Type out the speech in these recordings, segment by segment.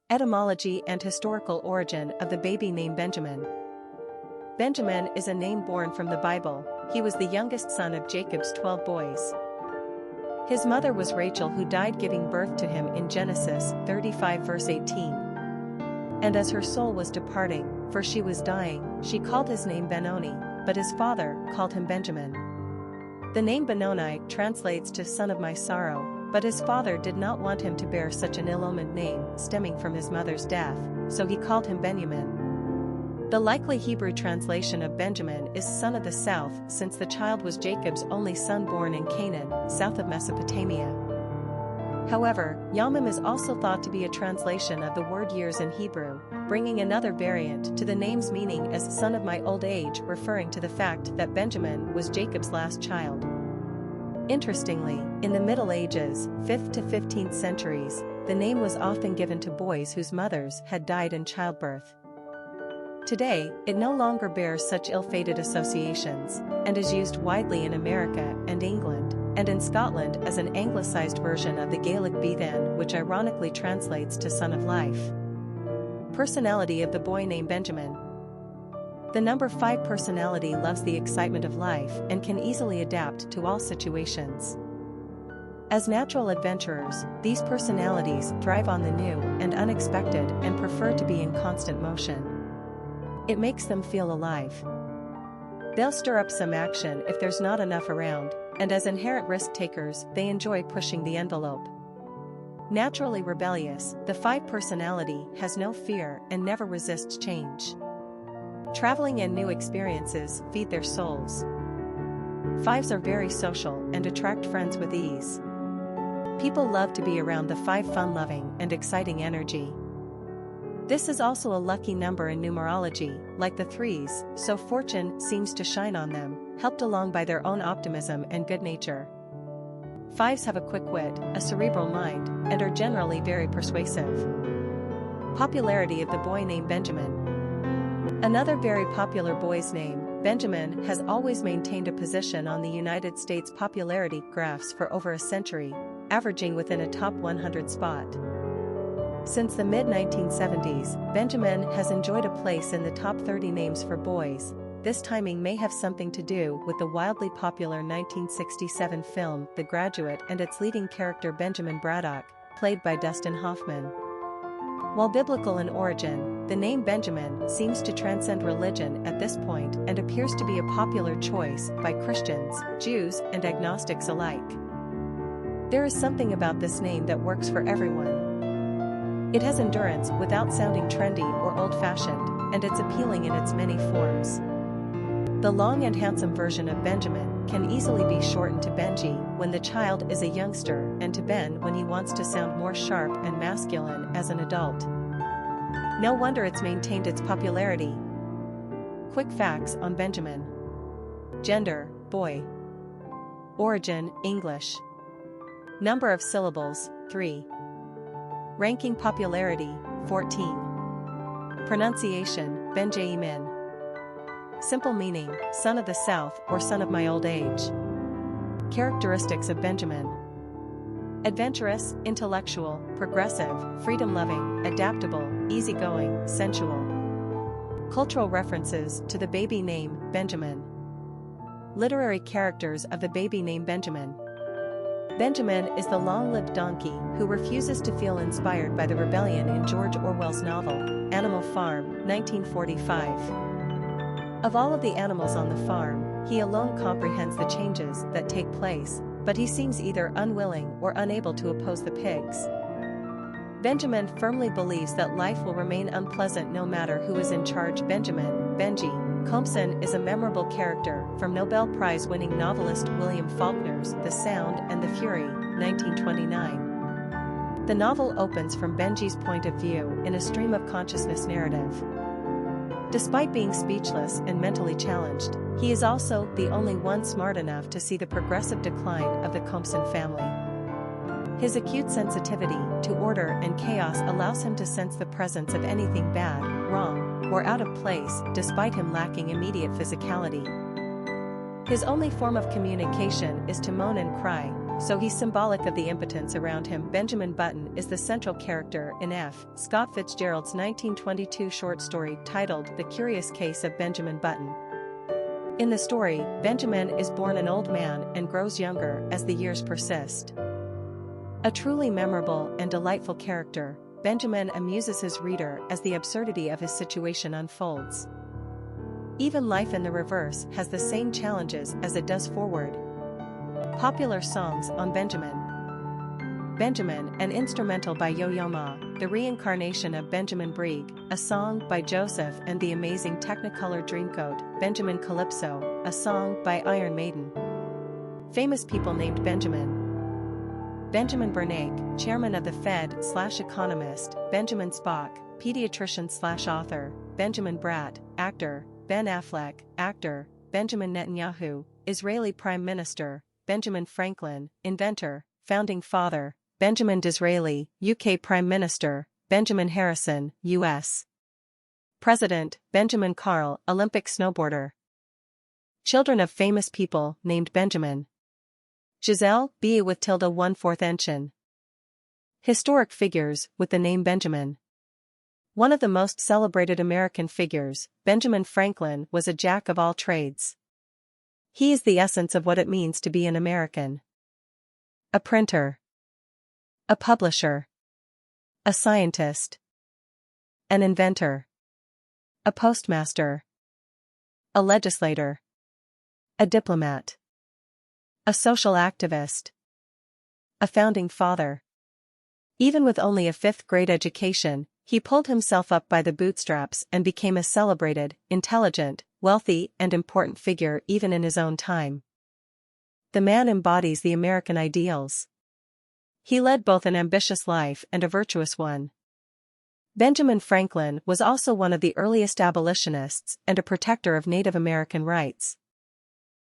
Etymology and historical origin of the baby name Benjamin. Benjamin is a name born from the Bible. He was the youngest son of Jacob's 12 boys. His mother was Rachel, who died giving birth to him in Genesis 35 verse 18. And as her soul was departing, for she was dying, she called his name Benoni, but his father called him Benjamin. The name Benoni translates to son of my sorrow, but his father did not want him to bear such an ill-omened name stemming from his mother's death, so he called him Benjamin. The likely Hebrew translation of Benjamin is son of the south, since the child was Jacob's only son born in Canaan, south of Mesopotamia. However, Yamim is also thought to be a translation of the word years in Hebrew, bringing another variant to the name's meaning as son of my old age, referring to the fact that Benjamin was Jacob's last child. Interestingly, in the Middle Ages, 5th to 15th centuries, the name was often given to boys whose mothers had died in childbirth. Today, it no longer bears such ill-fated associations, and is used widely in America and England, and in Scotland as an anglicised version of the Gaelic Bevan, which ironically translates to son of life. Personality of the boy named Benjamin. The number 5 personality loves the excitement of life and can easily adapt to all situations. As natural adventurers, these personalities thrive on the new and unexpected and prefer to be in constant motion. It makes them feel alive. They'll stir up some action if there's not enough around, and as inherent risk takers, they enjoy pushing the envelope. Naturally rebellious, the 5 personality has no fear and never resists change. Traveling and new experiences feed their souls. 5s are very social and attract friends with ease. People love to be around the 5 fun-loving and exciting energy. This is also a lucky number in numerology, like the 3s, so fortune seems to shine on them, helped along by their own optimism and good nature. 5s have a quick wit, a cerebral mind, and are generally very persuasive. Popularity of the boy named Benjamin. Another very popular boy's name, Benjamin, has always maintained a position on the United States popularity graphs for over a century, averaging within a top 100 spot. Since the mid-1970s, Benjamin has enjoyed a place in the top 30 names for boys. This timing may have something to do with the wildly popular 1967 film The Graduate and its leading character Benjamin Braddock, played by Dustin Hoffman. While biblical in origin, the name Benjamin seems to transcend religion at this point and appears to be a popular choice by Christians, Jews, and agnostics alike. There is something about this name that works for everyone. It has endurance without sounding trendy or old-fashioned, and it's appealing in its many forms. The long and handsome version of Benjamin can easily be shortened to Benji when the child is a youngster and to Ben when he wants to sound more sharp and masculine as an adult. No wonder it's maintained its popularity. Quick facts on Benjamin. Gender, boy. Origin, English. Number of syllables, 3. Ranking popularity, 14. Pronunciation, Benjamin. Simple meaning, son of the south or son of my old age. Characteristics of Benjamin. Adventurous, intellectual, progressive, freedom-loving, adaptable, easygoing, sensual. Cultural references to the baby name, Benjamin. Literary characters of the baby name Benjamin. Benjamin is the long-lived donkey who refuses to feel inspired by the rebellion in George Orwell's novel, Animal Farm, 1945. Of all of the animals on the farm, he alone comprehends the changes that take place, but he seems either unwilling or unable to oppose the pigs. Benjamin firmly believes that life will remain unpleasant no matter who is in charge. Benji Compson is a memorable character from Nobel Prize-winning novelist William Faulkner's The Sound and the Fury, 1929. The novel opens from Benji's point of view in a stream of consciousness narrative. Despite being speechless and mentally challenged, he is also the only one smart enough to see the progressive decline of the Compson family. His acute sensitivity to order and chaos allows him to sense the presence of anything bad, wrong, or out of place, despite him lacking immediate physicality. His only form of communication is to moan and cry, so he's symbolic of the impotence around him. Benjamin Button is the central character in F. Scott Fitzgerald's 1922 short story titled The Curious Case of Benjamin Button. In the story, Benjamin is born an old man and grows younger as the years persist. A truly memorable and delightful character, Benjamin amuses his reader as the absurdity of his situation unfolds. Even life in the reverse has the same challenges as it does forward. Popular songs on Benjamin. Benjamin, an instrumental by Yo-Yo Ma, the reincarnation of Benjamin Brieg, a song by Joseph and the Amazing Technicolor Dreamcoat, Benjamin Calypso, a song by Iron Maiden. Famous people named Benjamin. Benjamin Bernanke, chairman of the Fed/economist, Benjamin Spock, pediatrician/author, Benjamin Bratt, actor, Ben Affleck, actor, Benjamin Netanyahu, Israeli prime minister, Benjamin Franklin, inventor, founding father, Benjamin Disraeli, UK prime minister, Benjamin Harrison, US president, Benjamin Carl, Olympic snowboarder. Children of famous people named Benjamin. Giselle B. with tilde 1/4 Ensign. Historic figures with the name Benjamin. One of the most celebrated American figures, Benjamin Franklin was a jack of all trades. He is the essence of what it means to be an American. A printer. A publisher. A scientist. An inventor. A postmaster. A legislator. A diplomat. A social activist. A founding father. Even with only a fifth-grade education, he pulled himself up by the bootstraps and became a celebrated, intelligent, wealthy, and important figure even in his own time. The man embodies the American ideals. He led both an ambitious life and a virtuous one. Benjamin Franklin was also one of the earliest abolitionists and a protector of Native American rights.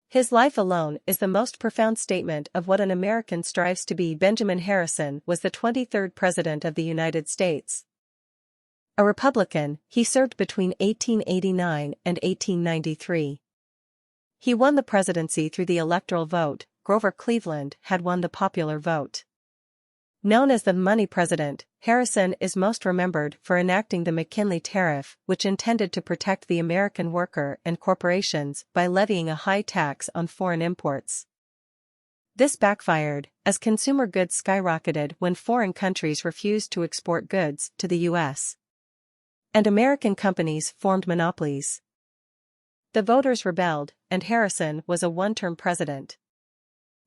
His life alone is the most profound statement of what an American strives to be. Benjamin Harrison was the 23rd President of the United States. A Republican, he served between 1889 and 1893. He won the presidency through the electoral vote. Grover Cleveland had won the popular vote. Known as the Money President, Harrison is most remembered for enacting the McKinley Tariff, which intended to protect the American worker and corporations by levying a high tax on foreign imports. This backfired, as consumer goods skyrocketed when foreign countries refused to export goods to the U.S. and American companies formed monopolies. The voters rebelled, and Harrison was a one-term president.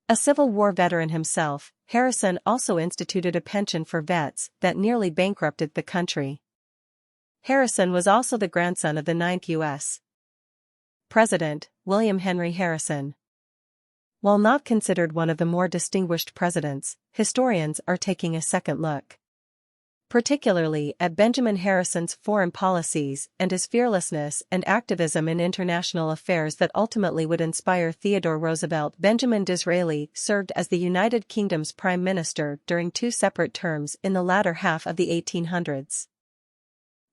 A Civil War veteran himself, Harrison also instituted a pension for vets that nearly bankrupted the country. Harrison was also the grandson of the 9th U.S. President, William Henry Harrison. While not considered one of the more distinguished presidents, historians are taking a second look, particularly at Benjamin Harrison's foreign policies and his fearlessness and activism in international affairs that ultimately would inspire Theodore Roosevelt. Benjamin Disraeli served as the United Kingdom's Prime Minister during two separate terms in the latter half of the 1800s.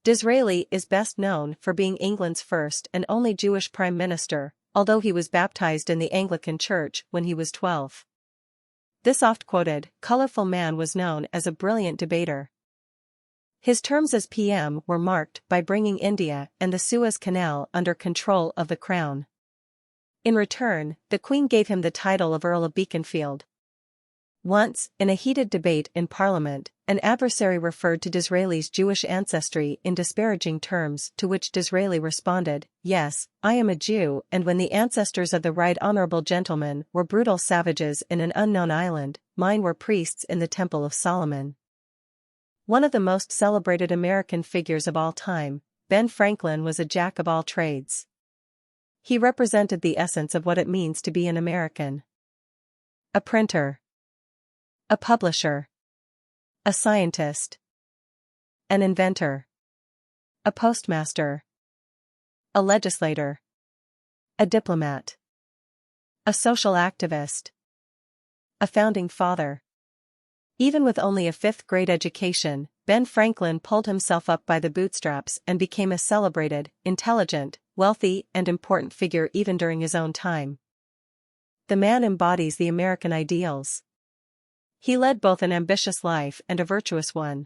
Disraeli is best known for being England's first and only Jewish Prime Minister, although he was baptized in the Anglican Church when he was 12. This oft-quoted, colorful man was known as a brilliant debater. His terms as PM were marked by bringing India and the Suez Canal under control of the Crown. In return, the Queen gave him the title of Earl of Beaconsfield. Once, in a heated debate in Parliament, an adversary referred to Disraeli's Jewish ancestry in disparaging terms, to which Disraeli responded, "Yes, I am a Jew, and when the ancestors of the right honorable gentleman were brutal savages in an unknown island, mine were priests in the Temple of Solomon." One of the most celebrated American figures of all time, Ben Franklin was a jack of all trades. He represented the essence of what it means to be an American. A printer. A publisher. A scientist. An inventor. A postmaster. A legislator. A diplomat. A social activist. A founding father. Even with only a fifth-grade education, Ben Franklin pulled himself up by the bootstraps and became a celebrated, intelligent, wealthy, and important figure even during his own time. The man embodies the American ideals. He led both an ambitious life and a virtuous one.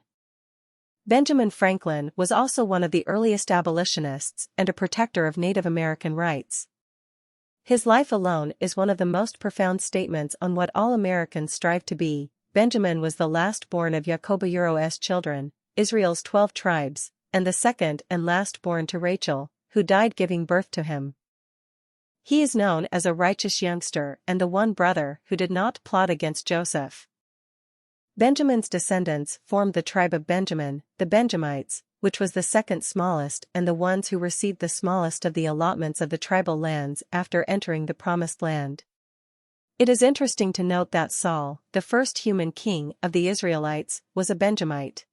Benjamin Franklin was also one of the earliest abolitionists and a protector of Native American rights. His life alone is one of the most profound statements on what all Americans strive to be. Benjamin was the last born of Yaakob's children, Israel's 12 tribes, and the second and last born to Rachel, who died giving birth to him. He is known as a righteous youngster and the one brother who did not plot against Joseph. Benjamin's descendants formed the tribe of Benjamin, the Benjamites, which was the second smallest and the ones who received the smallest of the allotments of the tribal lands after entering the Promised Land. It is interesting to note that Saul, the first human king of the Israelites, was a Benjamite.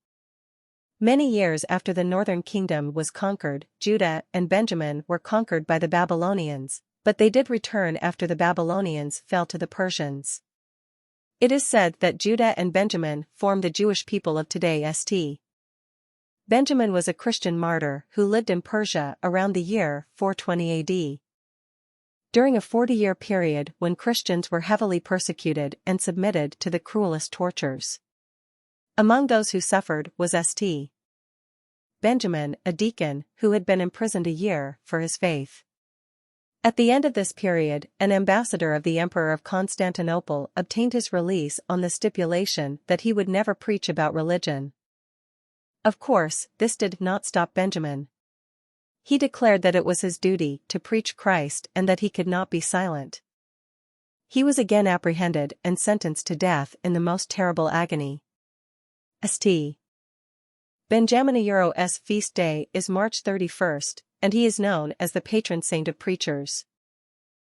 Many years after the northern kingdom was conquered, Judah and Benjamin were conquered by the Babylonians, but they did return after the Babylonians fell to the Persians. It is said that Judah and Benjamin form the Jewish people of today. Benjamin was a Christian martyr who lived in Persia around the year 420 AD. During a 40-year period when Christians were heavily persecuted and submitted to the cruelest tortures. Among those who suffered was St. Benjamin, a deacon, who had been imprisoned a year for his faith. At the end of this period, an ambassador of the Emperor of Constantinople obtained his release on the stipulation that he would never preach about religion. Of course, this did not stop Benjamin. He declared that it was his duty to preach Christ and that he could not be silent. He was again apprehended and sentenced to death in the most terrible agony. St. Benjamin's feast day is March 31st, and he is known as the patron saint of preachers.